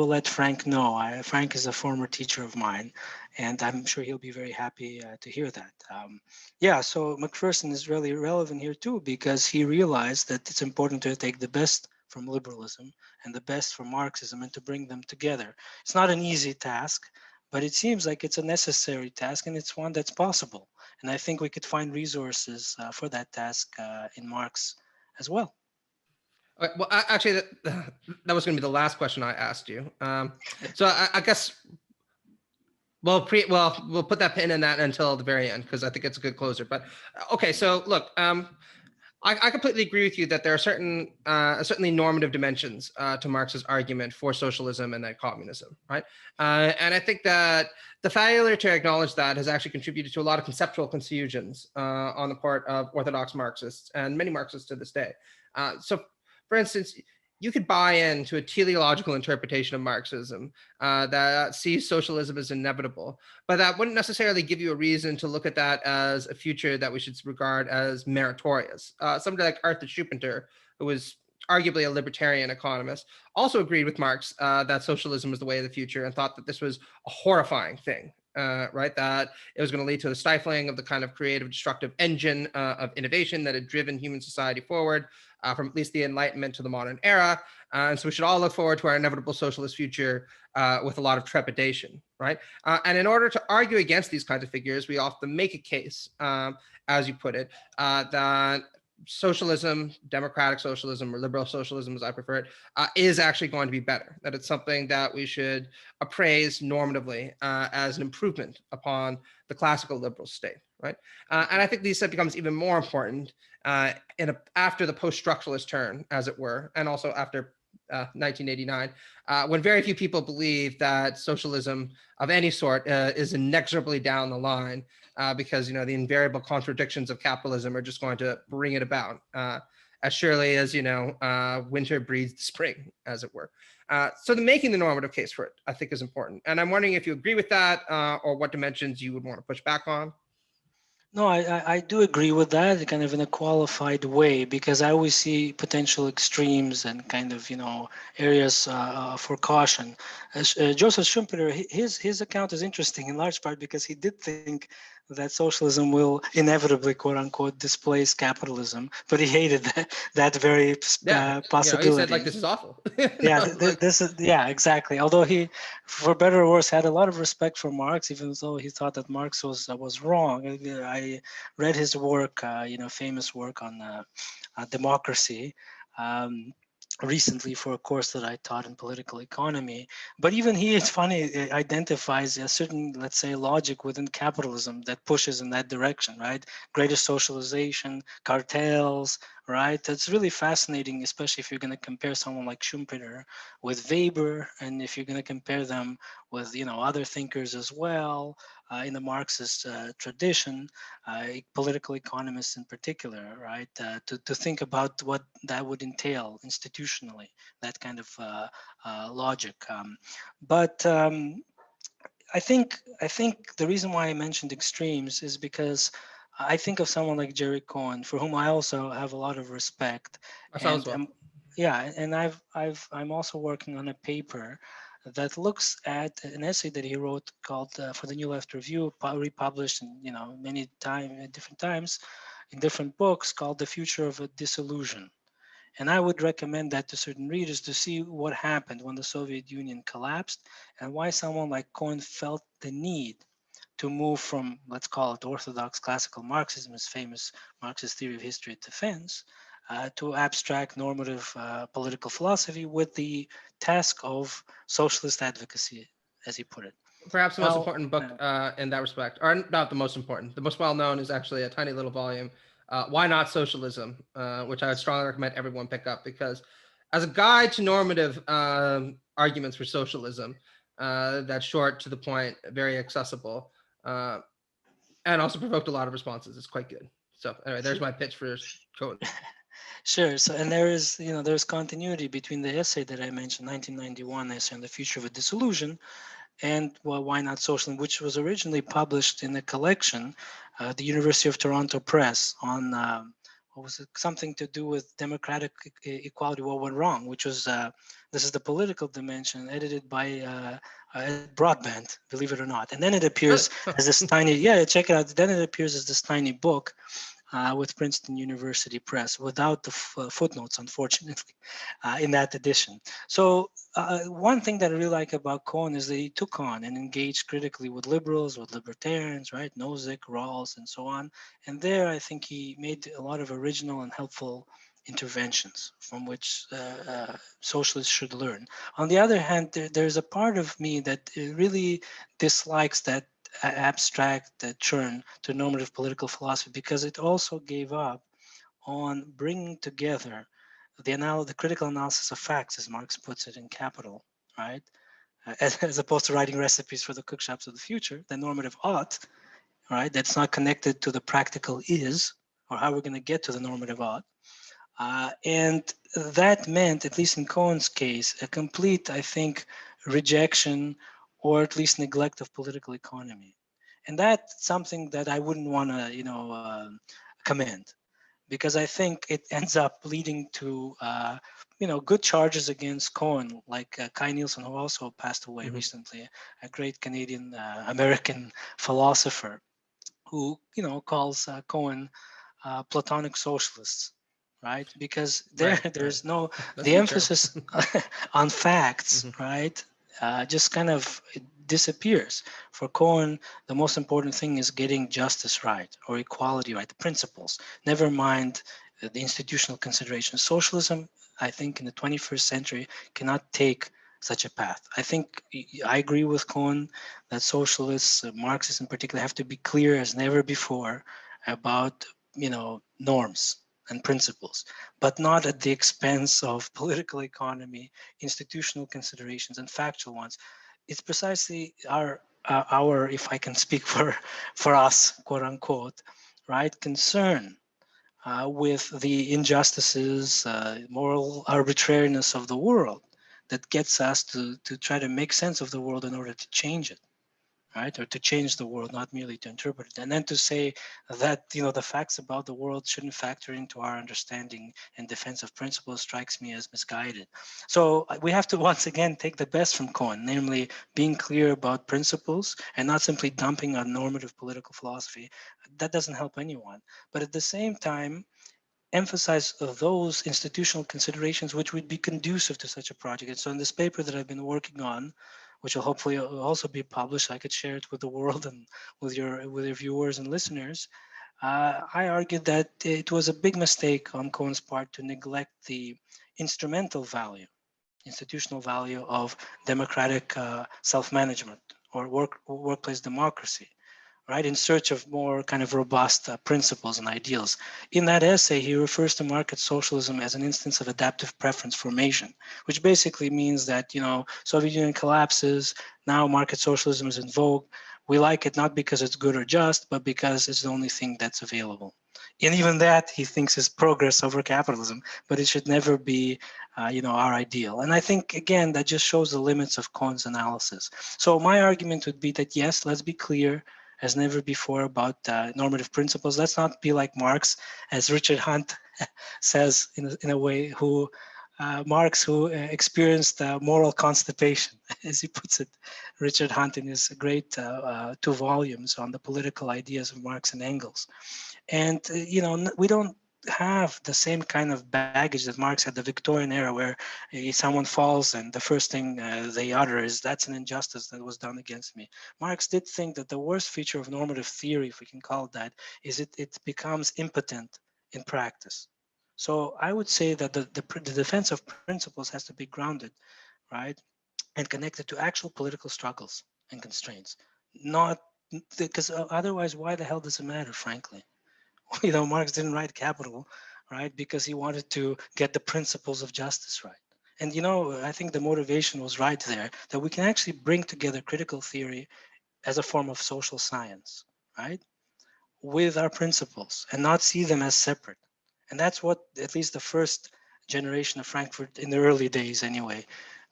let Frank know. Frank is a former teacher of mine, and I'm sure he'll be very happy to hear that. So McPherson is really relevant here too, because he realized that it's important to take the best from liberalism and the best from Marxism and to bring them together. It's not an easy task, but it seems like it's a necessary task, and it's one that's possible. And I think we could find resources for that task in Marx as well. Okay, well, actually, that was going to be the last question I asked you. So I guess We'll put that pin in that until the very end because I think it's a good closer. But okay, so look, I completely agree with you that there are certainly normative dimensions to Marx's argument for socialism and then communism, right? And I think that the failure to acknowledge that has actually contributed to a lot of conceptual confusions on the part of orthodox Marxists and many Marxists to this day. So, for instance, you could buy into a teleological interpretation of Marxism that sees socialism as inevitable, but that wouldn't necessarily give you a reason to look at that as a future that we should regard as meritorious. Somebody like Arthur Schumpeter, who was arguably a libertarian economist, also agreed with Marx that socialism was the way of the future and thought that this was a horrifying thing. Right, that it was going to lead to the stifling of the kind of creative, destructive engine of innovation that had driven human society forward from at least the Enlightenment to the modern era. And so we should all look forward to our inevitable socialist future with a lot of trepidation, right? And in order to argue against these kinds of figures, we often make a case, as you put it, that socialism, democratic socialism, or liberal socialism, as I prefer it, is actually going to be better. That it's something that we should appraise normatively as an improvement upon the classical liberal state, right? And I think these becomes even more important after the post-structuralist turn, as it were, and also after 1989, when very few people believe that socialism of any sort is inexorably down the line because the invariable contradictions of capitalism are just going to bring it about as surely as winter breeds spring, as it were. So making the normative case for it, I think, is important. And I'm wondering if you agree with that or what dimensions you would want to push back on. No, I do agree with that, kind of in a qualified way, because I always see potential extremes and kind of, areas for caution. Joseph Schumpeter, his account is interesting in large part because he did think that socialism will inevitably, quote unquote, displace capitalism, but he hated that very possibility. He said, like, this is awful. Yeah, this is, yeah, exactly. Although he, for better or worse, had a lot of respect for Marx, even though he thought that Marx was wrong. I read his work, famous work on democracy. Recently for a course that I taught in political economy. But even he, it's funny, it identifies a certain, let's say, logic within capitalism that pushes in that direction, right? Greater socialization, cartels, right? That's really fascinating, especially if you're going to compare someone like Schumpeter with Weber, and if you're going to compare them with, other thinkers as well in the Marxist tradition, political economists in particular, right? To think about what that would entail institutionally, that kind of logic. But I think the reason why I mentioned extremes is because I think of someone like Jerry Cohen, for whom I also have a lot of respect. Sounds well. Yeah, and I'm also working on a paper that looks at an essay that he wrote called for the New Left Review, republished in many different times in different books, called "The Future of a Disillusion." And I would recommend that to certain readers to see what happened when the Soviet Union collapsed and why someone like Cohen felt the need to move from, let's call it, orthodox classical Marxism, his famous Marxist theory of history of defense, to abstract normative political philosophy with the task of socialist advocacy, as he put it. Perhaps the most important book in that respect, or not the most important, the most well-known is actually a tiny little volume, Why Not Socialism, which I would strongly recommend everyone pick up, because as a guide to normative arguments for socialism, that's short, to the point, very accessible, and also provoked a lot of responses. It's quite good. So anyway, there's my pitch for Cohen. Sure. So, and there's continuity between the essay that I mentioned, 1991 essay on the future of a disillusion, and Why Not Socialism, which was originally published in a collection, the University of Toronto Press, on what was it, something to do with democratic equality, what went wrong, which was, this is the political dimension, edited by Broadbent, believe it or not. And then it appears as this tiny, check it out. Then it appears as this tiny book. with Princeton University Press, without the footnotes, unfortunately, in that edition. So one thing that I really like about Cohen is that he took on and engaged critically with liberals, with libertarians, right? Nozick, Rawls, and so on. And there, I think he made a lot of original and helpful interventions from which socialists should learn. On the other hand, there's a part of me that really dislikes that abstract turn to normative political philosophy, because it also gave up on bringing together the critical analysis of facts, as Marx puts it in Capital, right? As opposed to writing recipes for the cookshops of the future, the normative ought, right? That's not connected to the practical is, or how we're going to get to the normative ought. And that meant, at least in Cohen's case, a complete, I think, rejection or at least neglect of political economy. And that's something that I wouldn't want to, commend, because I think it ends up leading to, good charges against Cohen, like Kai Nielsen, who also passed away recently, a great Canadian American philosopher, who, calls Cohen Platonic socialists, right? Because Right, right. there's no, That's the pretty true. emphasis on facts, right? Just kind of disappears. For Cohen, the most important thing is getting justice right, or equality right, the principles. Never mind the institutional considerations. Socialism, I think, in the 21st century cannot take such a path. I think I agree with Cohen that socialists, Marxists in particular, have to be clear as never before about norms and principles, but not at the expense of political economy, institutional considerations, and factual ones. It's precisely our, if I can speak for us, quote unquote, right, concern with the injustices, moral arbitrariness of the world that gets us to try to make sense of the world in order to change it, right? Or to change the world, not merely to interpret it. And then to say that, the facts about the world shouldn't factor into our understanding and defense of principles strikes me as misguided. So we have to once again take the best from Cohen, namely being clear about principles and not simply dumping on normative political philosophy. That doesn't help anyone. But at the same time, emphasize those institutional considerations which would be conducive to such a project. And so in this paper that I've been working on, which will hopefully also be published, I could share it with the world and with your viewers and listeners. I argued that it was a big mistake on Cohen's part to neglect the instrumental value, institutional value of democratic self-management or workplace democracy, right, in search of more kind of robust principles and ideals. In that essay, he refers to market socialism as an instance of adaptive preference formation, which basically means that, Soviet Union collapses, now market socialism is in vogue. We like it not because it's good or just, but because it's the only thing that's available. And even that he thinks is progress over capitalism, but it should never be, our ideal. And I think, again, that just shows the limits of Cohen's analysis. So my argument would be that, yes, let's be clear as never before about normative principles. Let's not be like Marx, as Richard Hunt says in a way, who Marx, who experienced moral constipation, as he puts it, Richard Hunt in his great 2 volumes on the political ideas of Marx and Engels. And, we don't have the same kind of baggage that Marx had the Victorian era, where someone falls and the first thing they utter is, that's an injustice that was done against me. Marx did think that the worst feature of normative theory, if we can call it that, is it becomes impotent in practice. So I would say that the defense of principles has to be grounded, right, and connected to actual political struggles and constraints, not because otherwise, why the hell does it matter, frankly? Marx didn't write Capital, right, because he wanted to get the principles of justice right. And, I think the motivation was right there, that we can actually bring together critical theory as a form of social science, right, with our principles and not see them as separate. And that's what at least the first generation of Frankfurt, in the early days anyway,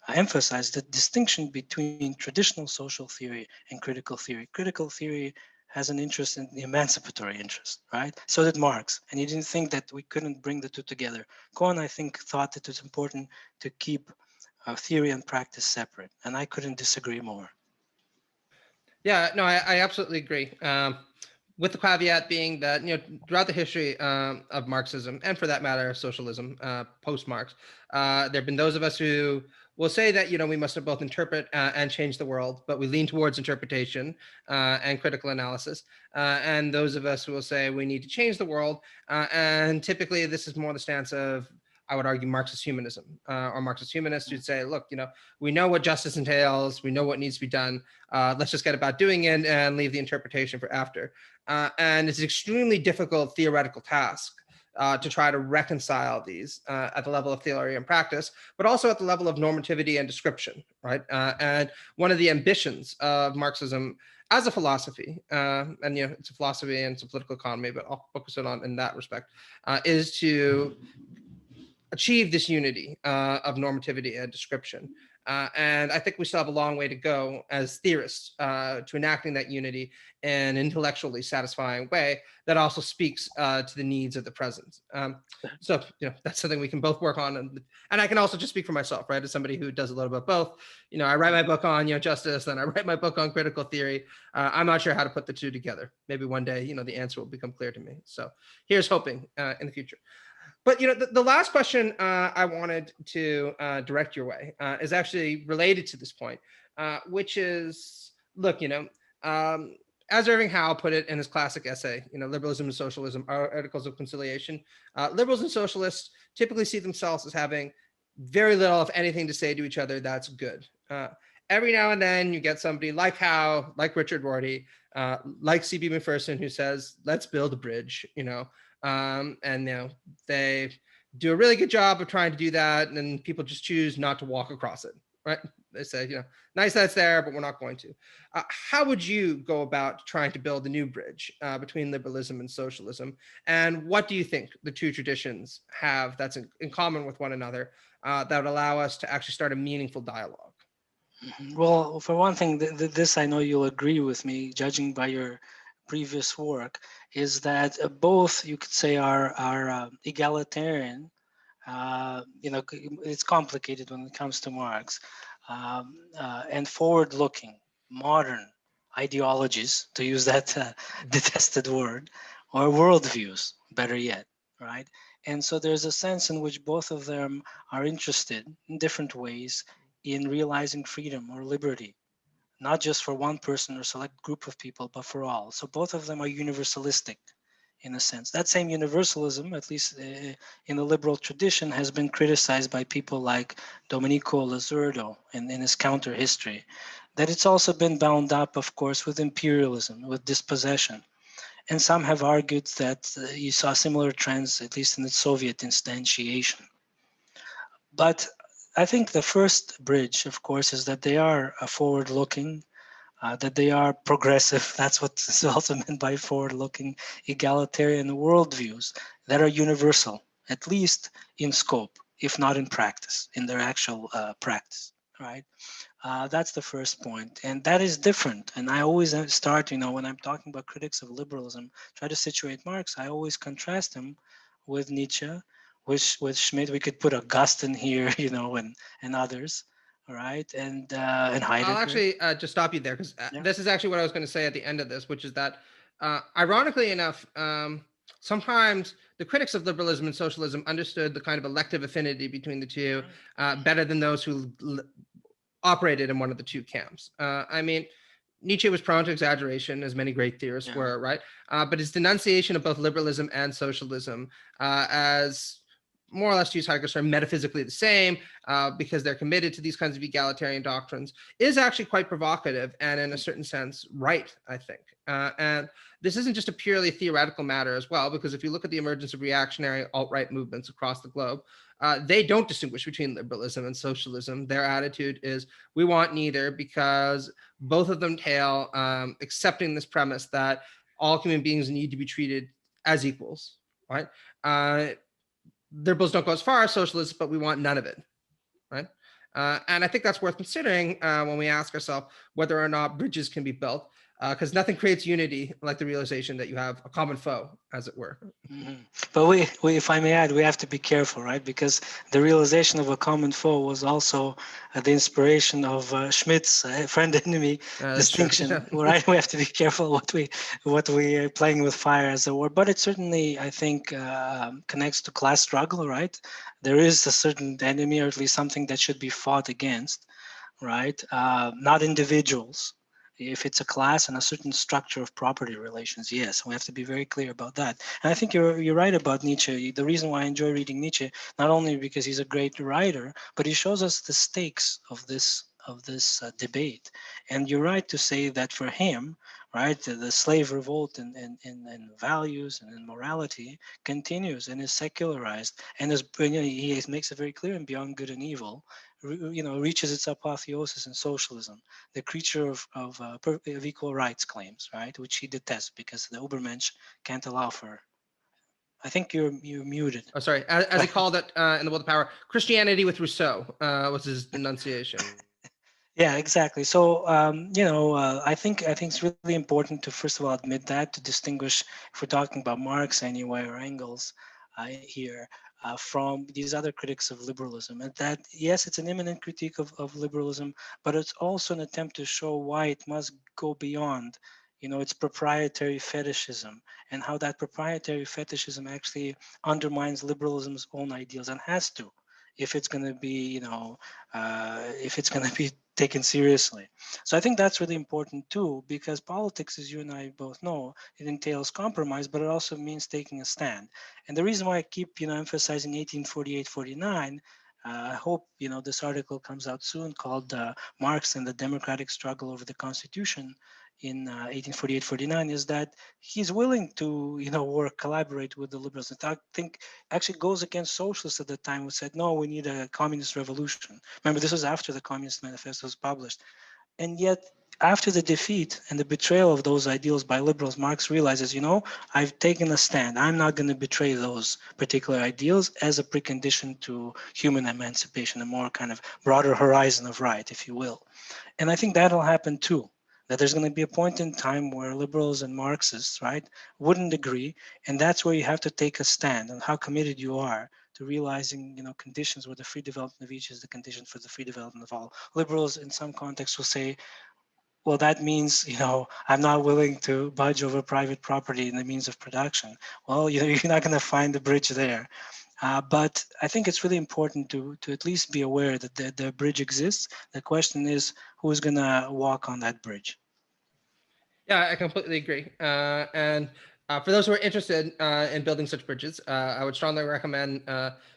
emphasized, the distinction between traditional social theory and critical theory. Critical theory has an interest in the emancipatory interest, right? So did Marx. And he didn't think that we couldn't bring the two together. Cohen, I think, thought that it was important to keep theory and practice separate. And I couldn't disagree more. Yeah, no, I absolutely agree. with the caveat being that throughout the history of Marxism, and for that matter socialism, post-Marx, there have been those of us who will say that we must both interpret and change the world, but we lean towards interpretation and critical analysis, and those of us who will say we need to change the world, and typically this is more the stance of, I would argue, Marxist humanism, or Marxist humanists who'd say, look, we know what justice entails, we know what needs to be done, let's just get about doing it and leave the interpretation for after. And it's an extremely difficult theoretical task to try to reconcile these at the level of theory and practice, but also at the level of normativity and description, right? And one of the ambitions of Marxism as a philosophy, and it's a philosophy and it's a political economy, but I'll focus it on in that respect, is to achieve this unity of normativity and description. And I think we still have a long way to go as theorists to enacting that unity in an intellectually satisfying way that also speaks to the needs of the present. So that's something we can both work on. And I can also just speak for myself, right? As somebody who does a little bit of both. I write my book on justice, then I write my book on critical theory. I'm not sure how to put the two together. Maybe one day, the answer will become clear to me. So here's hoping in the future. But the last question I wanted to direct your way is actually related to this point, which is, look, as Irving Howe put it in his classic essay, Liberalism and Socialism are articles of conciliation. Liberals and socialists typically see themselves as having very little, if anything, to say to each other that's good. Every now and then you get somebody like Howe, like Richard Rorty, like C.B. McPherson, who says, let's build a bridge, and they do a really good job of trying to do that, and then people just choose not to walk across it, right? They say, nice that's there, but we're not going to. How would you go about trying to build a new bridge between liberalism and socialism? And what do you think the two traditions have that's in common with one another that would allow us to actually start a meaningful dialogue? Well, for one thing, this I know you'll agree with me, judging by your previous work, is that both, you could say, are egalitarian. It's complicated when it comes to Marx, and forward-looking, modern ideologies, to use that detested word, or worldviews, better yet, right? And so there's a sense in which both of them are interested in different ways in realizing freedom or liberty, not just for one person or select group of people, but for all. So both of them are universalistic in a sense. That same universalism, at least in the liberal tradition, has been criticized by people like Domenico Lazzurdo in his counter history, that it's also been bound up, of course, with imperialism, with dispossession. And some have argued that you saw similar trends, at least in the Soviet instantiation. But I think the first bridge, of course, is that they are forward-looking, that they are progressive. That's what is also meant by forward-looking, egalitarian worldviews that are universal, at least in scope, if not in practice, in their actual practice, right? That's the first point, and that is different. And I always start, when I'm talking about critics of liberalism, try to situate Marx, I always contrast him with Nietzsche, with Schmidt. We could put Augustine here, and others, all right, and I'll Heidegger. actually just stop you there, because Yeah. this is actually what I was going to say at the end of this, which is that, ironically enough, sometimes the critics of liberalism and socialism understood the kind of elective affinity between the two better than those who operated in one of the two camps. I mean, Nietzsche was prone to exaggeration, as many great theorists were, right? But his denunciation of both liberalism and socialism as more or less, to use Heidegger's term, metaphysically the same, because they're committed to these kinds of egalitarian doctrines, is actually quite provocative and, in a certain sense, right, I think. And this isn't just a purely theoretical matter as well, because if you look at the emergence of reactionary alt-right movements across the globe, they don't distinguish between liberalism and socialism. Their attitude is, we want neither, because both of them entail accepting this premise that all human beings need to be treated as equals, right? Liberals don't go as far as socialists, but we want none of it, right? And I think that's worth considering when we ask ourselves whether or not bridges can be built. because nothing creates unity like the realization that you have a common foe, as it were. Mhm. But if I may add, we have to be careful, right? Because the realization of a common foe was also the inspiration of Schmidt's friend-enemy That's true. distinction, right? We have to be careful what we are playing with fire, as it were. But it certainly, I think, connects to class struggle, right? There is a certain enemy, or at least something that should be fought against, right? Not individuals. If it's a class and a certain structure of property relations, yes, we have to be very clear about that. And I think you're right about Nietzsche. The reason why I enjoy reading Nietzsche, not only because he's a great writer, but he shows us the stakes of this debate. And you're right to say that for him, right, the slave revolt in values and in morality continues and is secularized, and he makes it very clear in Beyond Good and Evil, reaches its apotheosis in socialism, the creature of equal rights claims, right, which he detests because the Ubermensch can't allow for. I think you're muted. Oh, sorry. As he called it in The Will to Power, Christianity with Rousseau was his denunciation. Yeah, exactly. So, I think it's really important to first of all admit that, to distinguish if we're talking about Marx anyway or Engels here from these other critics of liberalism, and that yes, it's an imminent critique of liberalism, but it's also an attempt to show why it must go beyond, its proprietary fetishism, and how that proprietary fetishism actually undermines liberalism's own ideals, and has to, if it's going to be, if it's going to be taken seriously. So I think that's really important too, because politics, as you and I both know, it entails compromise, but it also means taking a stand. And the reason why I keep, emphasizing 1848-49, I hope this article comes out soon, called Marx and the Democratic Struggle Over the Constitution in 1848-49, is that he's willing to work, collaborate with the liberals. And I think actually goes against socialists at the time, who said, no, we need a communist revolution. Remember, this was after the Communist Manifesto was published. And yet, after the defeat and the betrayal of those ideals by liberals, Marx realizes, I've taken a stand. I'm not going to betray those particular ideals as a precondition to human emancipation, a more kind of broader horizon of right, if you will. And I think that'll happen too. That there's going to be a point in time where liberals and Marxists, right, wouldn't agree, and that's where you have to take a stand on how committed you are to realizing, conditions where the free development of each is the condition for the free development of all. Liberals, in some contexts, will say, well, that means, I'm not willing to budge over private property in the means of production. Well, you're not going to find the bridge there. But I think it's really important to at least be aware that the bridge exists. The question is, who's going to walk on that bridge? Yeah, I completely agree. And for those who are interested in building such bridges, I would strongly recommend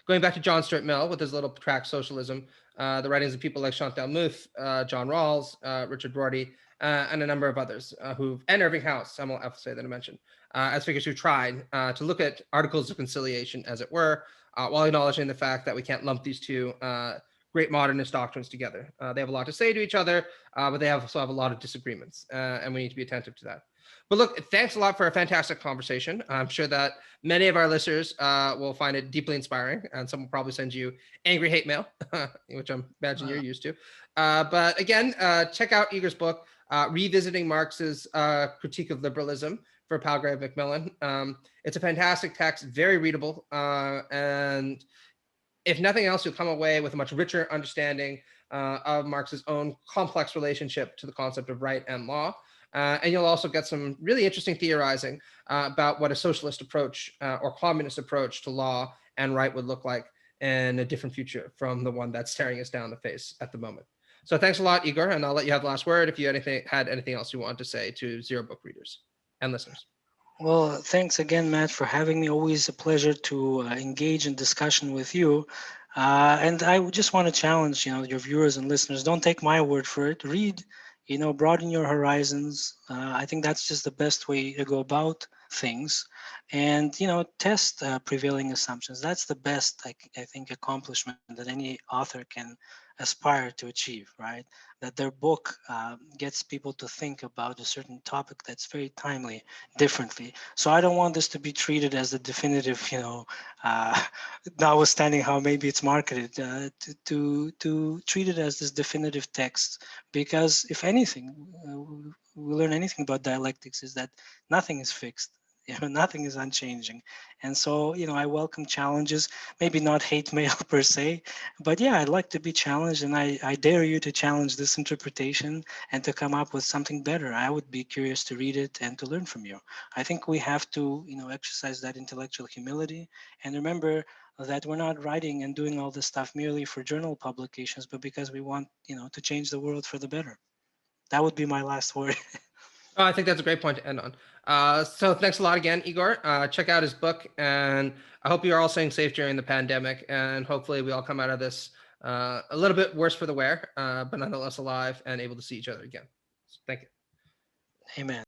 going back to John Stuart Mill with his little tract Socialism, the writings of people like Chantal Mouffe, John Rawls, Richard Rorty, and a number of others and Irving House, I will say that I mentioned, as figures who tried to look at articles of conciliation, as it were, while acknowledging the fact that we can't lump these two great modernist doctrines together. They have a lot to say to each other, but they also have a lot of disagreements, and we need to be attentive to that. But look, thanks a lot for a fantastic conversation. I'm sure that many of our listeners will find it deeply inspiring, and some will probably send you angry hate mail, which I imagine you're used to. But again, check out Igor's book, Revisiting Marx's Critique of Liberalism for Palgrave Macmillan. It's a fantastic text, very readable, and if nothing else, you'll come away with a much richer understanding of Marx's own complex relationship to the concept of right and law. And you'll also get some really interesting theorizing about what a socialist approach or communist approach to law and right would look like in a different future from the one that's staring us down the face at the moment. So thanks a lot, Igor, and I'll let you have the last word if you had anything else you want to say to Zero Book readers and listeners. Well, thanks again, Matt, for having me. Always a pleasure to engage in discussion with you. And I would just want to challenge, your viewers and listeners. Don't take my word for it. Read, broaden your horizons. I think that's just the best way to go about things. And test prevailing assumptions. That's the best, I think, accomplishment that any author can aspire to achieve, right? That their book gets people to think about a certain topic that's very timely differently. So I don't want this to be treated as the definitive, uh, notwithstanding how maybe it's marketed, to treat it as this definitive text, because if anything, we learn anything about dialectics is that nothing is fixed. Nothing is unchanging. And so, I welcome challenges, maybe not hate mail per se, but yeah, I'd like to be challenged, and I dare you to challenge this interpretation and to come up with something better. I would be curious to read it and to learn from you. I think we have to, exercise that intellectual humility and remember that we're not writing and doing all this stuff merely for journal publications, but because we want, to change the world for the better. That would be my last word. Oh, I think that's a great point to end on. So thanks a lot again, Igor. Check out his book, and I hope you're all staying safe during the pandemic, and hopefully we all come out of this a little bit worse for the wear, but nonetheless alive and able to see each other again. So thank you. Amen.